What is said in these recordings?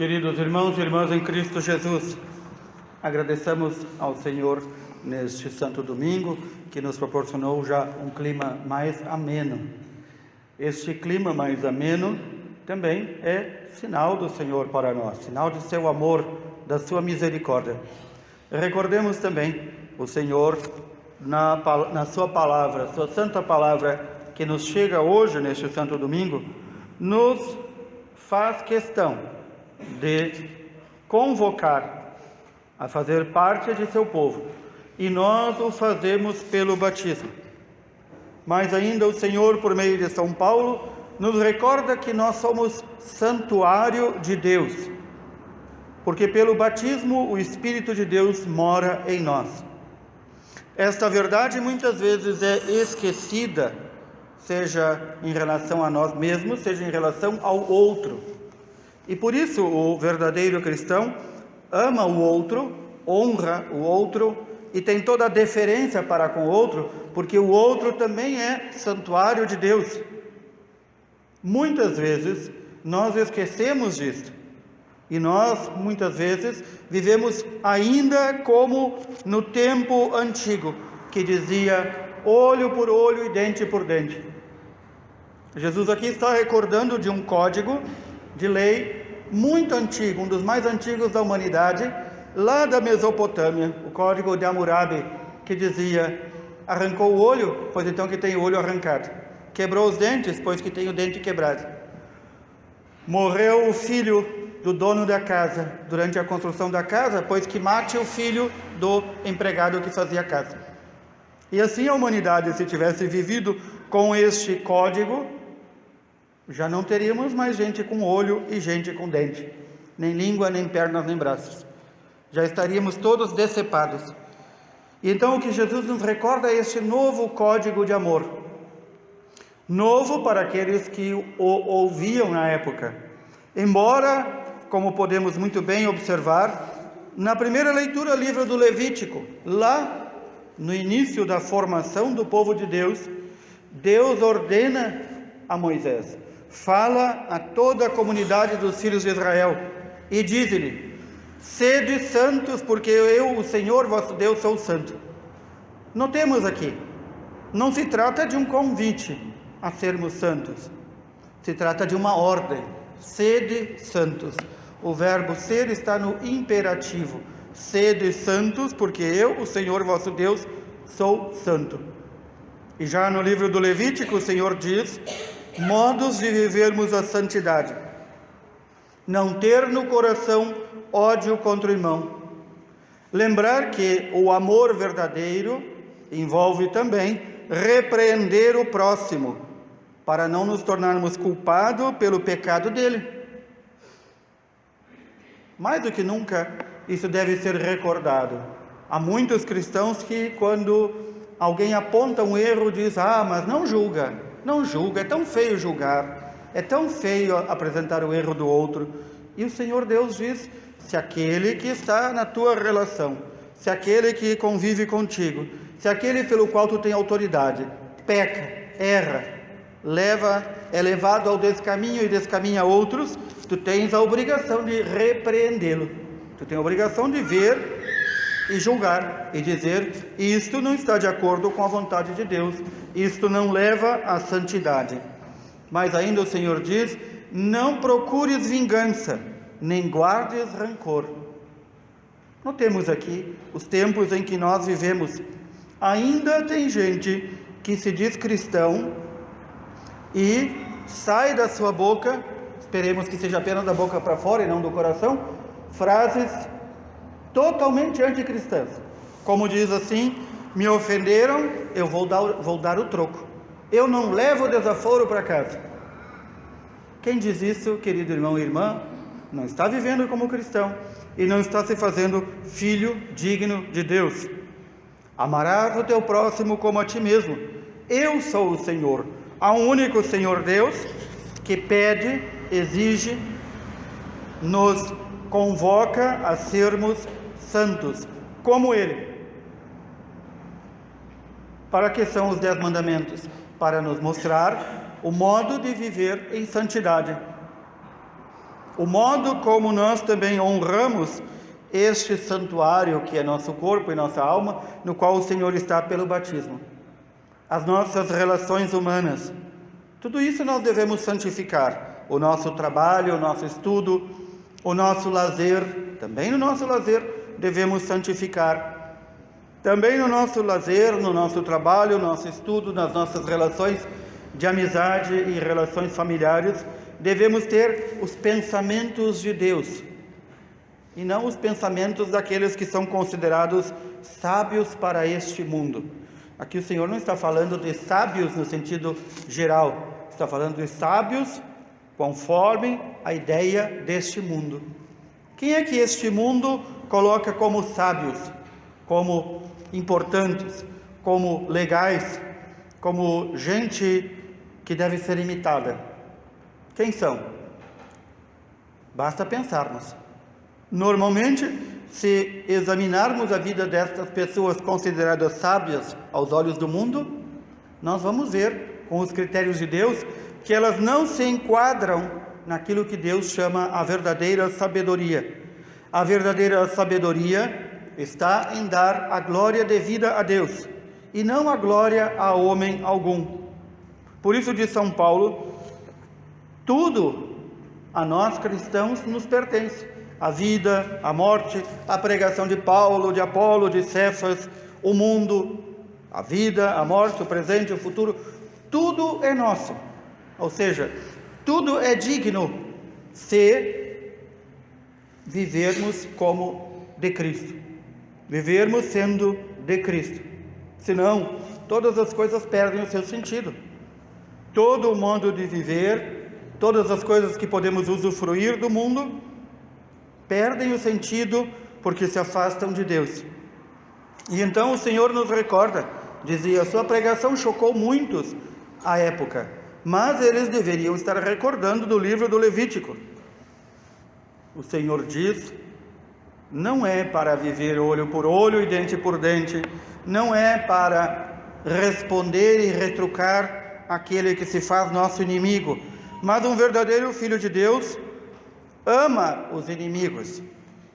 Queridos irmãos e irmãs em Cristo Jesus, agradecemos ao Senhor neste Santo Domingo, que nos proporcionou já um clima mais ameno. Este clima mais ameno também é sinal do Senhor para nós, sinal de seu amor, da sua misericórdia. Recordemos também o Senhor na sua palavra, sua santa palavra, que nos chega hoje neste Santo Domingo, nos faz questão de convocar a fazer parte de seu povo, e nós o fazemos pelo batismo. Mas ainda o Senhor, por meio de São Paulo, nos recorda que nós somos santuário de Deus, porque pelo batismo o Espírito de Deus mora em nós. Esta verdade muitas vezes é esquecida, seja em relação a nós mesmos, seja em relação ao outro. E por isso o verdadeiro cristão ama o outro, honra o outro e tem toda a deferência para com o outro, porque o outro também é santuário de Deus. Muitas vezes nós esquecemos disto, e nós muitas vezes vivemos ainda como no tempo antigo, que dizia olho por olho e dente por dente. Jesus aqui está recordando de um código de lei muito antigo, um dos mais antigos da humanidade, lá da Mesopotâmia, o código de Hammurabi, que dizia: arrancou o olho, pois então que tem o olho arrancado; quebrou os dentes, pois que tem o dente quebrado; morreu o filho do dono da casa durante a construção da casa, pois que mate o filho do empregado que fazia a casa. E assim a humanidade, se tivesse vivido com este código, já não teríamos mais gente com olho e gente com dente, nem língua, nem pernas, nem braços. Já estaríamos todos decepados. E então o que Jesus nos recorda é este novo código de amor. Novo para aqueles que o ouviam na época. Embora, como podemos muito bem observar, na primeira leitura do livro do Levítico, lá no início da formação do povo de Deus, Deus ordena a Moisés: fala a toda a comunidade dos filhos de Israel e diz-lhe: sede santos, porque eu, o Senhor vosso Deus, sou santo. Notemos aqui, não se trata de um convite a sermos santos, se trata de uma ordem: sede santos. O verbo ser está no imperativo: sede santos, porque eu, o Senhor vosso Deus, sou santo. E já no livro do Levítico o Senhor diz: modos de vivermos a santidade: não ter no coração ódio contra o irmão. Lembrar que o amor verdadeiro envolve também repreender o próximo, para não nos tornarmos culpados pelo pecado dele. Mais do que nunca, isso deve ser recordado. Há muitos cristãos que, quando alguém aponta um erro, diz: mas não julga. Não julga, é tão feio julgar, é tão feio apresentar o erro do outro. E o Senhor Deus diz: se aquele que está na tua relação, se aquele que convive contigo, se aquele pelo qual tu tem autoridade, peca, erra, é levado ao descaminho e descaminha outros, tu tens a obrigação de repreendê-lo. Tu tens a obrigação de ver e julgar, e dizer: isto não está de acordo com a vontade de Deus, isto não leva à santidade. Mas ainda o Senhor diz: não procures vingança, nem guardes rancor. Notemos aqui os tempos em que nós vivemos. Ainda tem gente que se diz cristão e sai da sua boca, esperemos que seja apenas da boca para fora e não do coração, frases totalmente anticristãs, como diz assim: me ofenderam, eu vou dar o troco, eu não levo o desaforo para casa. Quem diz isso, querido irmão e irmã, não está vivendo como cristão e não está se fazendo filho digno de Deus. Amarás o teu próximo como a ti mesmo. Eu sou o Senhor. Há um único Senhor Deus que pede, exige, nos convoca a sermos santos, como Ele. Para que são os 10 mandamentos? Para nos mostrar o modo de viver em santidade. o modo como nós também honramos este santuário que é nosso corpo e nossa alma, no qual o Senhor está pelo batismo. As nossas relações humanas, tudo isso nós devemos santificar. O nosso trabalho, o nosso estudo, o nosso lazer, também no nosso lazer devemos santificar. Também no nosso lazer, no nosso trabalho, no nosso estudo, nas nossas relações de amizade e relações familiares, devemos ter os pensamentos de Deus e não os pensamentos daqueles que são considerados sábios para este mundo. Aqui o Senhor não está falando de sábios no sentido geral, está falando de sábios conforme a ideia deste mundo. Quem é que este mundo coloca como sábios, como importantes, como legais, como gente que deve ser imitada? Quem são? Basta pensarmos. Normalmente, se examinarmos a vida destas pessoas consideradas sábias aos olhos do mundo, nós vamos ver, com os critérios de Deus, que elas não se enquadram naquilo que Deus chama a verdadeira sabedoria. A verdadeira sabedoria está em dar a glória devida a Deus, e não a glória a homem algum. Por isso diz São Paulo, tudo a nós cristãos nos pertence. A vida, a morte, a pregação de Paulo, de Apolo, de Cefas, o mundo, a vida, a morte, o presente, o futuro, tudo é nosso. Ou seja, tudo é digno se vivermos como de Cristo, vivermos sendo de Cristo. Senão, todas as coisas perdem o seu sentido. Todo o modo de viver, todas as coisas que podemos usufruir do mundo, perdem o sentido porque se afastam de Deus. E então o Senhor nos recorda, dizia, sua pregação chocou muitos à época, mas eles deveriam estar recordando do livro do Levítico. O Senhor diz, não é para viver olho por olho e dente por dente, não é para responder e retrucar aquele que se faz nosso inimigo, mas um verdadeiro filho de Deus ama os inimigos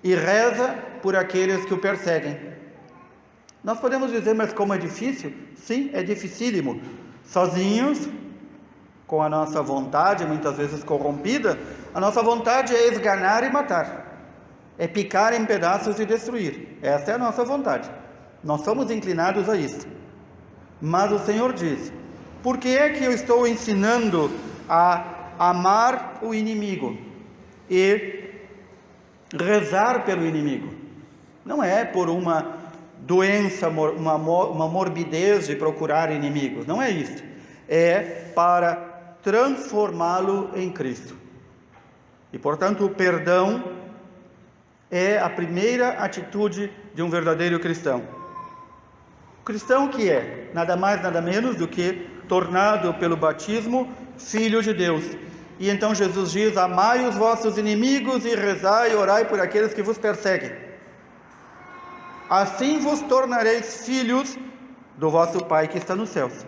e reza por aqueles que o perseguem. Nós podemos dizer, mas como é difícil? Sim, é dificílimo. Sozinhos, com a nossa vontade, muitas vezes corrompida, a nossa vontade é esganar e matar, é picar em pedaços e destruir. Essa é a nossa vontade. Nós somos inclinados a isso. Mas o Senhor diz, por que é que eu estou ensinando a amar o inimigo e rezar pelo inimigo? Não é por uma doença, uma morbidez de procurar inimigos, não é isso. É para transformá-lo em Cristo. E portanto o perdão é a primeira atitude de um verdadeiro cristão. O cristão que é nada mais nada menos do que tornado pelo batismo filho de Deus. E então Jesus diz, amai os vossos inimigos e rezai e orai por aqueles que vos perseguem. Assim vos tornareis filhos do vosso Pai que está nos céus.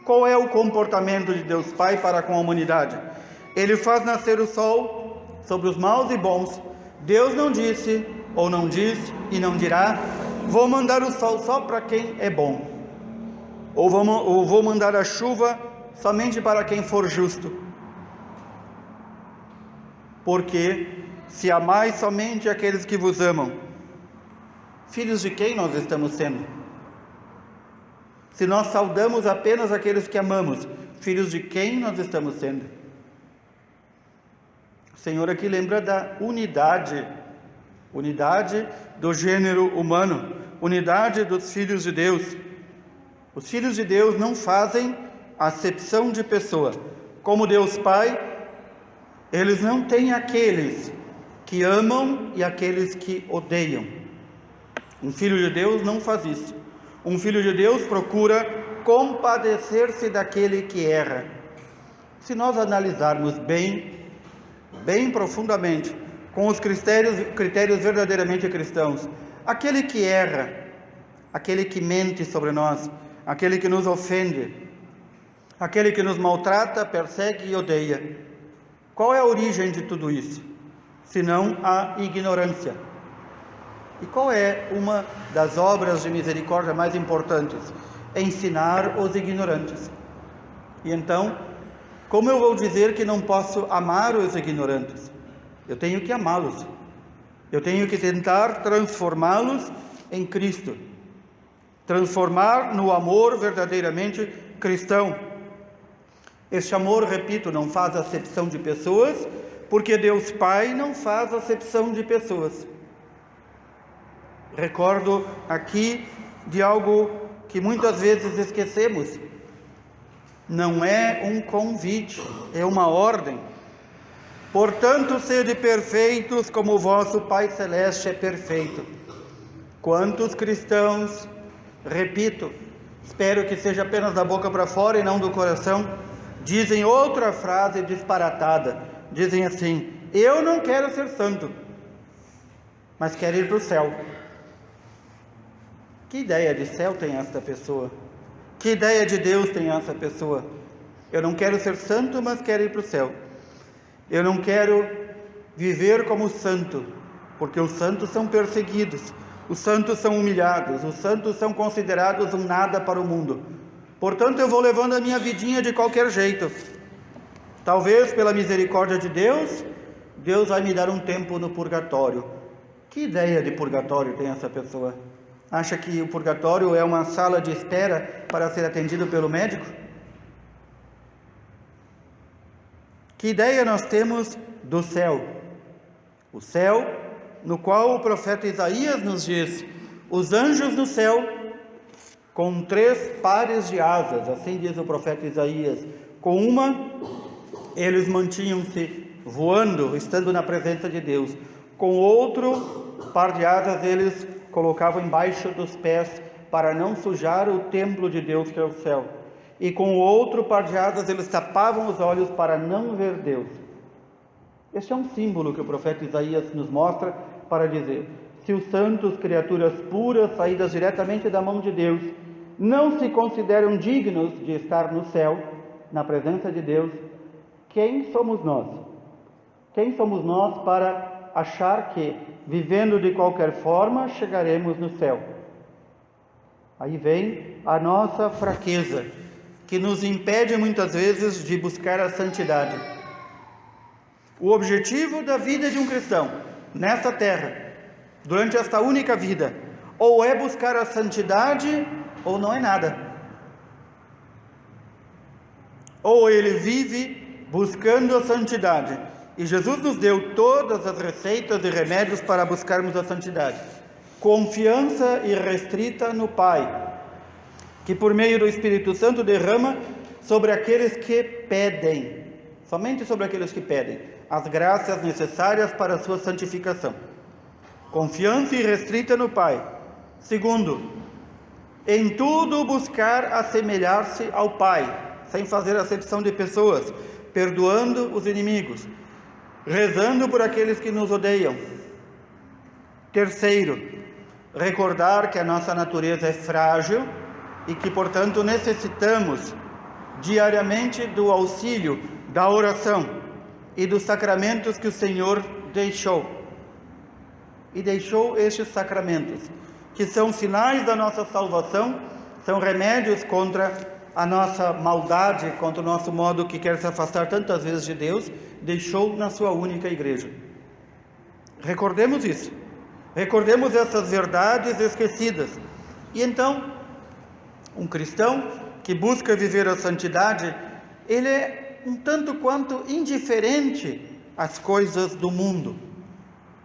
Qual é o comportamento de Deus Pai para com a humanidade? Ele faz nascer o sol sobre os maus e bons. Deus não disse, ou não diz, e não dirá, vou mandar o sol só para quem é bom, ou vou mandar a chuva somente para quem for justo. Porque se amais somente aqueles que vos amam, filhos de quem nós estamos sendo? Se nós saudamos apenas aqueles que amamos, filhos de quem nós estamos sendo? O Senhor aqui lembra da unidade do gênero humano, unidade dos filhos de Deus. Os filhos de Deus não fazem acepção de pessoa. Como Deus Pai, eles não têm aqueles que amam e aqueles que odeiam. Um filho de Deus não faz isso. Um filho de Deus procura compadecer-se daquele que erra. Se nós analisarmos bem profundamente, com os critérios verdadeiramente cristãos, aquele que erra, aquele que mente sobre nós, aquele que nos ofende, aquele que nos maltrata, persegue e odeia, Qual é a origem de tudo isso? Senão a ignorância. E qual é uma das obras de misericórdia mais importantes? Ensinar os ignorantes. E então, como eu vou dizer que não posso amar os ignorantes? Eu tenho que amá-los. Eu tenho que tentar transformá-los em Cristo. Transformar no amor verdadeiramente cristão. Este amor, repito, não faz acepção de pessoas, porque Deus Pai não faz acepção de pessoas. Recordo aqui de algo que muitas vezes esquecemos. Não é um convite, é uma ordem. Portanto, sede perfeitos como o vosso Pai Celeste é perfeito. Quantos cristãos, repito, espero que seja apenas da boca para fora e não do coração, dizem outra frase disparatada. Dizem assim: eu não quero ser santo, mas quero ir para o céu. Que ideia de céu tem esta pessoa? Que ideia de Deus tem essa pessoa? Eu não quero ser santo, mas quero ir para o céu. Eu não quero viver como santo, porque os santos são perseguidos, os santos são humilhados, os santos são considerados um nada para o mundo. Portanto, eu vou levando a minha vidinha de qualquer jeito. Talvez pela misericórdia de Deus, Deus vai me dar um tempo no purgatório. Que ideia de purgatório tem essa pessoa? Acha que o purgatório é uma sala de espera para ser atendido pelo médico? Que ideia nós temos do céu? O céu, no qual o profeta Isaías nos diz: os anjos no céu, com 3 pares de asas, assim diz o profeta Isaías, com uma, eles mantinham-se voando, estando na presença de Deus. Com outro par de asas, eles colocavam embaixo dos pés, para não sujar o templo de Deus, que é o céu. E com o outro par de asas, eles tapavam os olhos para não ver Deus. Este é um símbolo que o profeta Isaías nos mostra para dizer: se os santos, criaturas puras, saídas diretamente da mão de Deus, não se consideram dignos de estar no céu, na presença de Deus, quem somos nós? Quem somos nós para achar que, vivendo de qualquer forma, chegaremos no céu? Aí vem a nossa fraqueza, que nos impede muitas vezes de buscar a santidade. O objetivo da vida de um cristão, nesta terra, durante esta única vida, ou é buscar a santidade, ou não é nada. Ou ele vive buscando a santidade, e Jesus nos deu todas as receitas e remédios para buscarmos a santidade. Confiança irrestrita no Pai, que por meio do Espírito Santo derrama sobre aqueles que pedem, somente sobre aqueles que pedem, as graças necessárias para a sua santificação. Confiança irrestrita no Pai. Segundo, em tudo buscar assemelhar-se ao Pai, sem fazer acepção de pessoas, perdoando os inimigos, rezando por aqueles que nos odeiam. Terceiro, recordar que a nossa natureza é frágil e que, portanto, necessitamos diariamente do auxílio da oração e dos sacramentos que o Senhor deixou. E deixou estes sacramentos, que são sinais da nossa salvação, são remédios contra a nossa maldade, contra o nosso modo que quer se afastar tantas vezes de Deus, deixou na sua única igreja. Recordemos isso. Recordemos essas verdades esquecidas. E então, um cristão que busca viver a santidade, ele é um tanto quanto indiferente às coisas do mundo.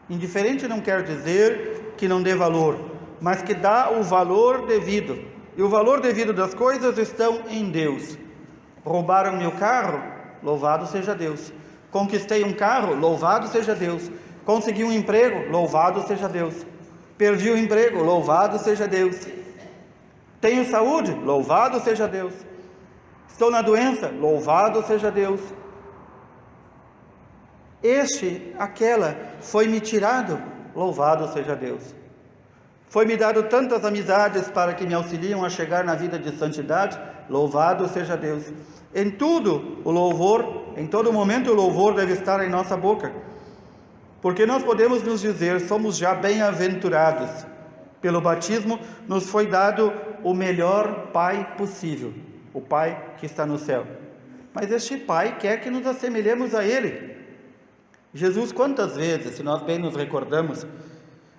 Indiferente não quer dizer que não dê valor, mas que dá o valor devido. E o valor devido das coisas estão em Deus. Roubaram meu carro? Louvado seja Deus. Conquistei um carro? Louvado seja Deus. Consegui um emprego? Louvado seja Deus. Perdi o emprego? Louvado seja Deus. Tenho saúde? Louvado seja Deus. Estou na doença? Louvado seja Deus. Aquela foi-me tirado? Louvado seja Deus. Foi-me dado tantas amizades para que me auxiliam a chegar na vida de santidade? Louvado seja Deus. Em tudo, o louvor em todo momento o louvor deve estar em nossa boca, porque nós podemos nos dizer, somos já bem-aventurados. Pelo batismo nos foi dado o melhor Pai possível, o Pai que está no céu. Mas este Pai quer que nos assemelhemos a Ele. Jesus, quantas vezes, se nós bem nos recordamos,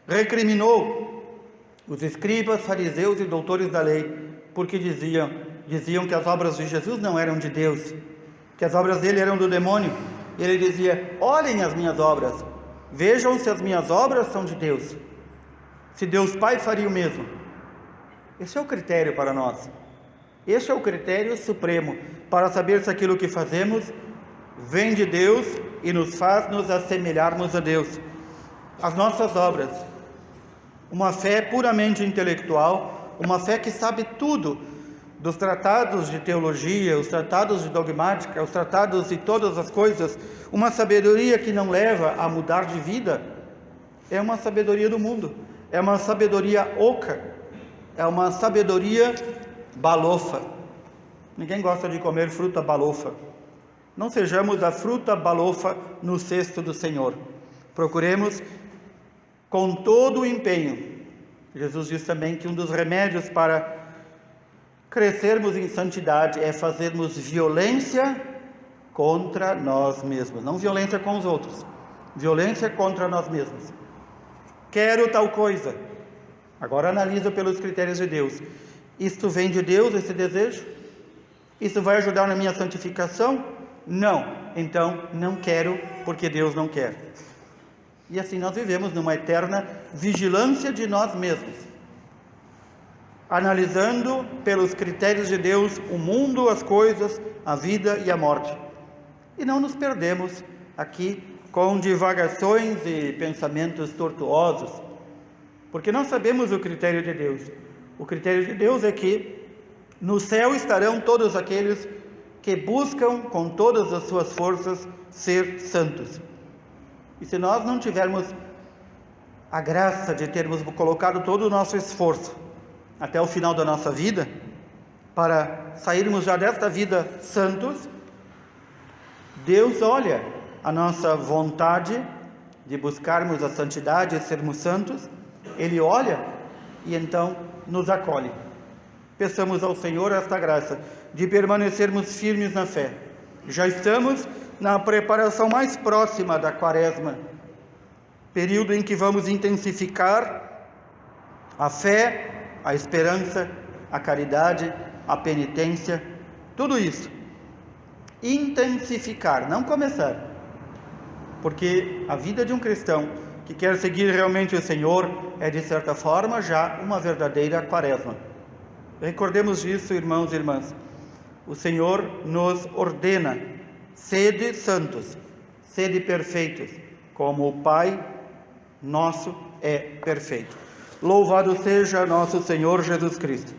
recriminou os escribas, fariseus e doutores da lei, porque diziam que as obras de Jesus não eram de Deus, que as obras dele eram do demônio. Ele dizia: olhem as minhas obras, vejam se as minhas obras são de Deus, se Deus Pai faria o mesmo. Esse é o critério para nós, esse é o critério supremo para saber se aquilo que fazemos vem de Deus e nos faz nos assemelharmos a Deus. As nossas obras, uma fé puramente intelectual, uma fé que sabe tudo dos tratados de teologia, os tratados de dogmática, os tratados de todas as coisas, uma sabedoria que não leva a mudar de vida, é uma sabedoria do mundo, é uma sabedoria oca, é uma sabedoria balofa. Ninguém gosta de comer fruta balofa. Não sejamos a fruta balofa no cesto do Senhor. Procuremos com todo o empenho. Jesus diz também que um dos remédios para crescermos em santidade é fazermos violência contra nós mesmos. Não violência com os outros, violência contra nós mesmos. Quero tal coisa. Agora analiso pelos critérios de Deus. Isto vem de Deus, esse desejo? Isso vai ajudar na minha santificação? Não. Então, não quero, porque Deus não quer. E assim nós vivemos numa eterna vigilância de nós mesmos, analisando pelos critérios de Deus o mundo, as coisas, a vida e a morte. E não nos perdemos aqui com divagações e pensamentos tortuosos, porque nós sabemos o critério de Deus. O critério de Deus é que no céu estarão todos aqueles que buscam com todas as suas forças ser santos. E se nós não tivermos a graça de termos colocado todo o nosso esforço até o final da nossa vida, para sairmos já desta vida santos, Deus olha a nossa vontade de buscarmos a santidade e sermos santos, Ele olha e então nos acolhe. Peçamos ao Senhor esta graça de permanecermos firmes na fé. Já estamos na preparação mais próxima da Quaresma, período em que vamos intensificar a fé, a esperança, a caridade, a penitência, tudo isso. Intensificar, não começar, porque a vida de um cristão que quer seguir realmente o Senhor é, de certa forma, já uma verdadeira Quaresma. Recordemos disso, irmãos e irmãs. O Senhor nos ordena: sede santos, sede perfeitos, como o Pai nosso é perfeito. Louvado seja nosso Senhor Jesus Cristo.